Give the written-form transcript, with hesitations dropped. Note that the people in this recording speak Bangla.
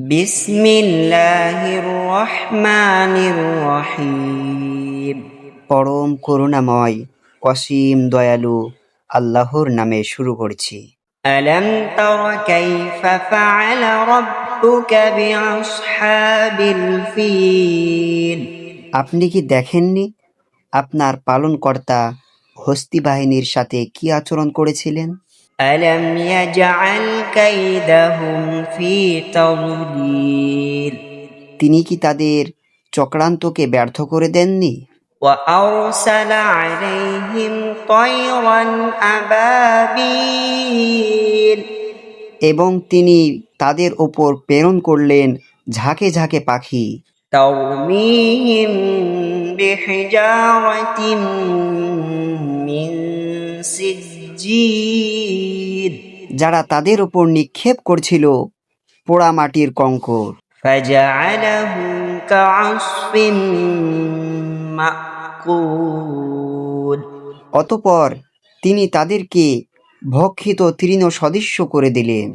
বিসমিল্লাহির রহমানির রহিম। পরম করুণাময় অসীম দয়ালু আল্লাহর নামে শুরু করছি। আলাম তারা কাইফা ফাআলা রাব্বুকা বিআসহাবিল ফিল। আপনি কি দেখেননি আপনার পালনকর্তা হস্তি বাহিনীর সাথে কি আচরণ করেছিলেন? আলাম ইয়াজআল কাইদাহুম ফি তাদলিল। তিনি কি তাদের চক্রান্তকে ব্যর্থ করে দেননি? وأرسل عليهم طيرا أبابيل। এবং তিনি তাদের ওপর প্রেরণ করলেন ঝাঁকে ঝাঁকে পাখি। ترميهم بحجارة من سجيل। যারা তাদের ওপর নিক্ষেপ করছিল পোড়া মাটির কঙ্কর। فجعلهم كعصف مأكول। অতঃপর তিনি তাদেরকে ভক্ষিত তৃণ সদৃশ্য করে দিলেন।